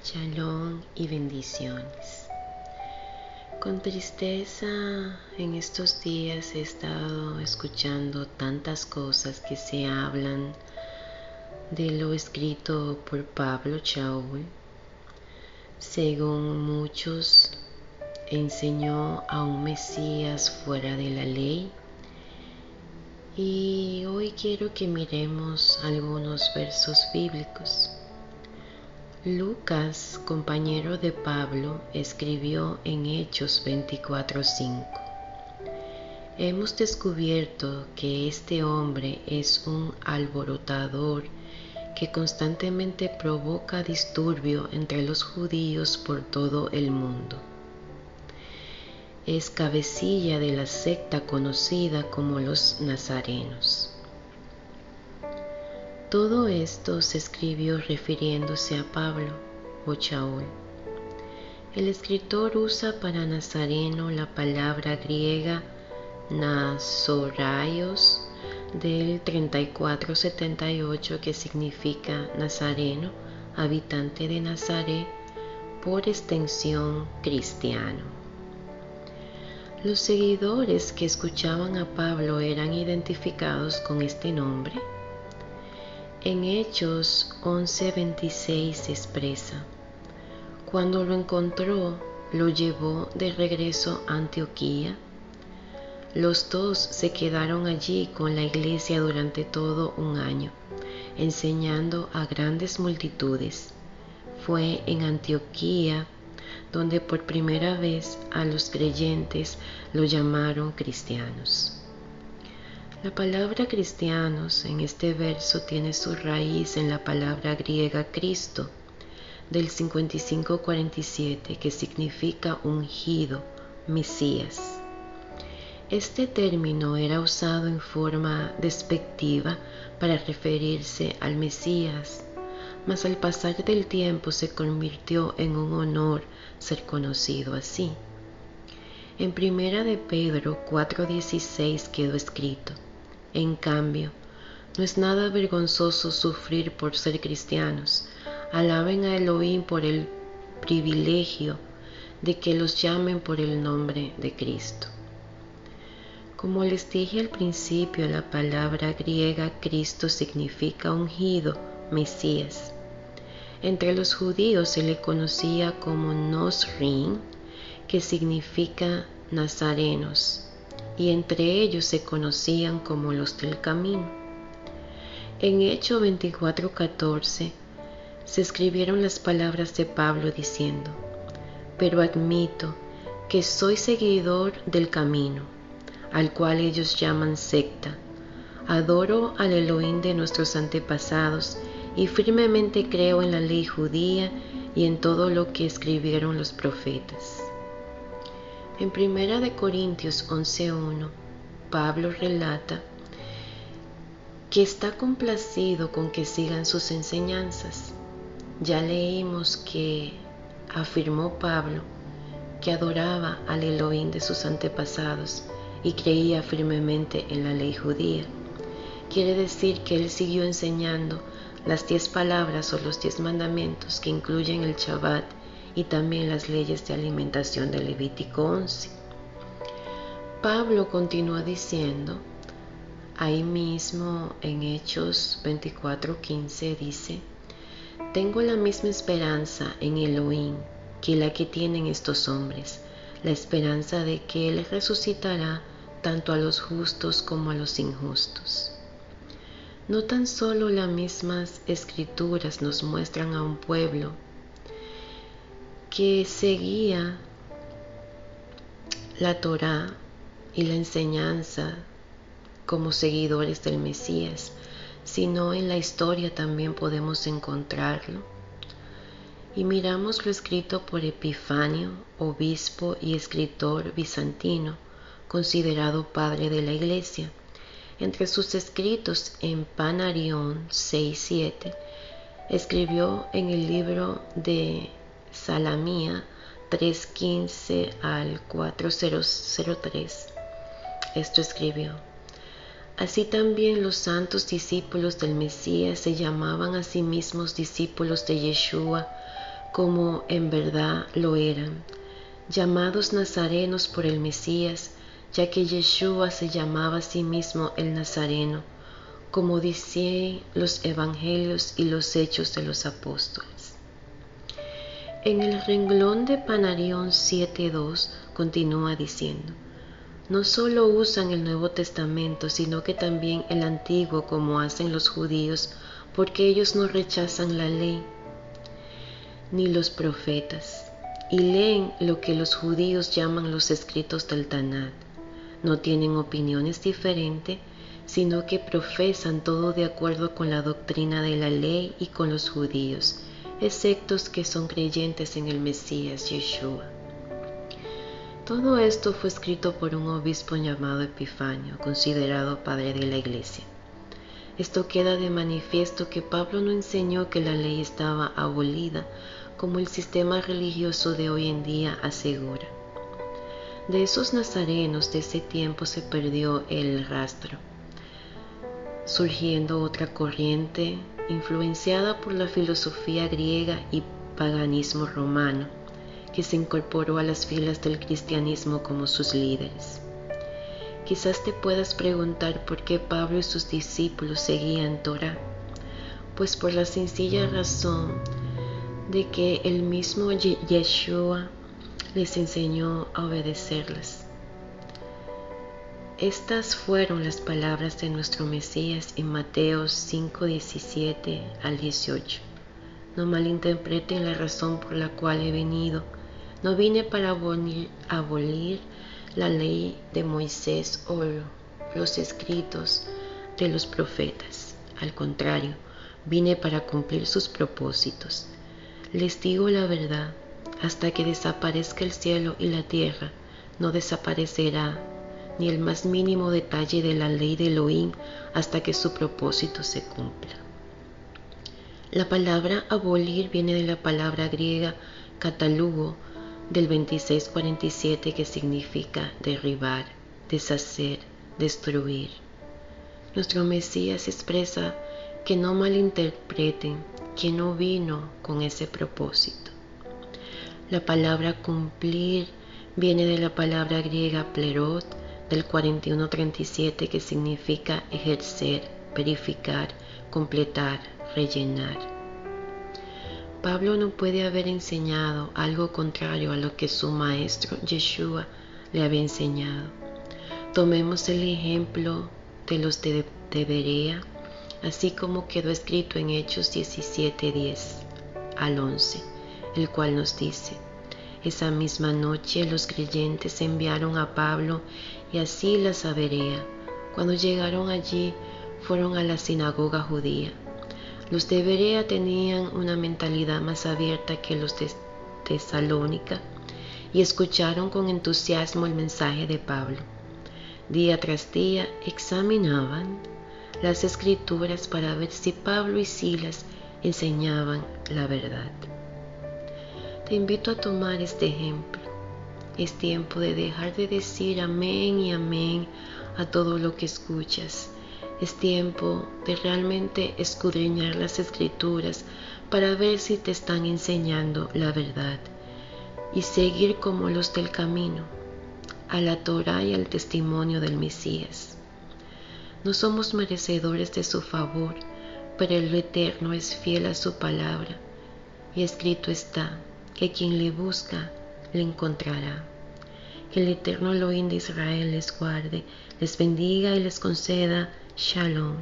Shalom y bendiciones. Con tristeza en estos días he estado escuchando tantas cosas que se hablan de lo escrito por Pablo Shaul. Según muchos, enseñó a un Mesías fuera de la ley. Y hoy quiero que miremos algunos versos bíblicos. Lucas, compañero de Pablo, escribió en Hechos 24:5: Hemos descubierto que este hombre es un alborotador que constantemente provoca disturbio entre los judíos por todo el mundo. Es cabecilla de la secta conocida como los nazarenos. Todo esto se escribió refiriéndose a Pablo o Shaul. El escritor usa para nazareno la palabra griega Nazoraios del 3478, que significa nazareno, habitante de Nazaret, por extensión cristiano. Los seguidores que escuchaban a Pablo eran identificados con este nombre. En Hechos 11:26 se expresa: cuando lo encontró, lo llevó de regreso a Antioquía. Los dos se quedaron allí con la iglesia durante todo un año, enseñando a grandes multitudes. Fue en Antioquía donde por primera vez a los creyentes lo llamaron cristianos. La palabra cristianos en este verso tiene su raíz en la palabra griega Cristo, del 55:47, que significa ungido, Mesías. Este término era usado en forma despectiva para referirse al Mesías, mas al pasar del tiempo se convirtió en un honor ser conocido así. En Primera de Pedro 4:16 quedó escrito: en cambio, no es nada vergonzoso sufrir por ser cristianos. Alaben a Elohim por el privilegio de que los llamen por el nombre de Cristo. Como les dije al principio, la palabra griega Cristo significa ungido, Mesías. Entre los judíos se le conocía como Nosrim, que significa nazarenos, y entre ellos se conocían como los del camino. En Hechos 24:14 se escribieron las palabras de Pablo diciendo: pero admito que soy seguidor del camino, al cual ellos llaman secta. Adoro al Elohim de nuestros antepasados y firmemente creo en la ley judía y en todo lo que escribieron los profetas. En 1 Corintios 11:1, Pablo relata que está complacido con que sigan sus enseñanzas. Ya leímos que afirmó Pablo que adoraba al Elohim de sus antepasados y creía firmemente en la ley judía. Quiere decir que él siguió enseñando las 10 palabras o los 10 mandamientos que incluyen el Shabbat y también las leyes de alimentación de Levítico 11. Pablo continúa diciendo, ahí mismo en Hechos 24:15 dice: tengo la misma esperanza en Elohim que la que tienen estos hombres, la esperanza de que Él resucitará tanto a los justos como a los injustos. No tan solo las mismas escrituras nos muestran a un pueblo que seguía la Torá y la enseñanza como seguidores del Mesías, sino en la historia también podemos encontrarlo. Y miramos lo escrito por Epifanio, obispo y escritor bizantino, considerado padre de la Iglesia. Entre sus escritos en Panarión 6:7, escribió en el libro de Salamía 3:15 al 4:003. Esto escribió: así también los santos discípulos del Mesías se llamaban a sí mismos discípulos de Yeshua, como en verdad lo eran, llamados nazarenos por el Mesías, ya que Yeshua se llamaba a sí mismo el Nazareno, como dicen los evangelios y los hechos de los apóstoles. En el renglón de Panarión 7.2 continúa diciendo: no solo usan el Nuevo Testamento, sino que también el Antiguo, como hacen los judíos, porque ellos no rechazan la ley ni los profetas, y leen lo que los judíos llaman los escritos del Tanaj. No tienen opiniones diferentes, sino que profesan todo de acuerdo con la doctrina de la ley y con los judíos, excepto que son creyentes en el Mesías Yeshua. Todo esto fue escrito por un obispo llamado Epifanio, considerado padre de la Iglesia. Esto queda de manifiesto que Pablo no enseñó que la ley estaba abolida, como el sistema religioso de hoy en día asegura. De esos nazarenos de ese tiempo se perdió el rastro, surgiendo otra corriente influenciada por la filosofía griega y paganismo romano, que se incorporó a las filas del cristianismo como sus líderes. Quizás te puedas preguntar por qué Pablo y sus discípulos seguían Torá, pues por la sencilla razón de que el mismo Yeshua les enseñó a obedecerlas. Estas fueron las palabras de nuestro Mesías en Mateo 5:17 al 18. No malinterpreten la razón por la cual he venido. No vine para abolir la ley de Moisés o los escritos de los profetas. Al contrario, vine para cumplir sus propósitos. Les digo la verdad, hasta que desaparezca el cielo y la tierra, no desaparecerá ni el más mínimo detalle de la ley de Elohim hasta que su propósito se cumpla. La palabra abolir viene de la palabra griega catalugo, del 26:47, que significa derribar, deshacer, destruir. Nuestro Mesías expresa que no malinterpreten que no vino con ese propósito. La palabra cumplir viene de la palabra griega plerot, del 41:37, que significa ejercer, verificar, completar, rellenar. Pablo no puede haber enseñado algo contrario a lo que su maestro Yeshua le había enseñado. Tomemos el ejemplo de los de Berea, así como quedó escrito en Hechos 17:10 al 11, el cual nos dice: esa misma noche los creyentes enviaron a Pablo y a Silas a Berea. Cuando llegaron allí, fueron a la sinagoga judía. Los de Berea tenían una mentalidad más abierta que los de Tesalónica y escucharon con entusiasmo el mensaje de Pablo. Día tras día examinaban las escrituras para ver si Pablo y Silas enseñaban la verdad. Te invito a tomar este ejemplo. Es tiempo de dejar de decir amén y amén a todo lo que escuchas. Es tiempo de realmente escudriñar las escrituras para ver si te están enseñando la verdad y seguir como los del camino, a la Torá y al testimonio del Mesías. No somos merecedores de su favor, pero el Eterno es fiel a su palabra, y escrito está que quien le busca, le encontrará. Que el Eterno Elohim de Israel les guarde, les bendiga y les conceda Shalom.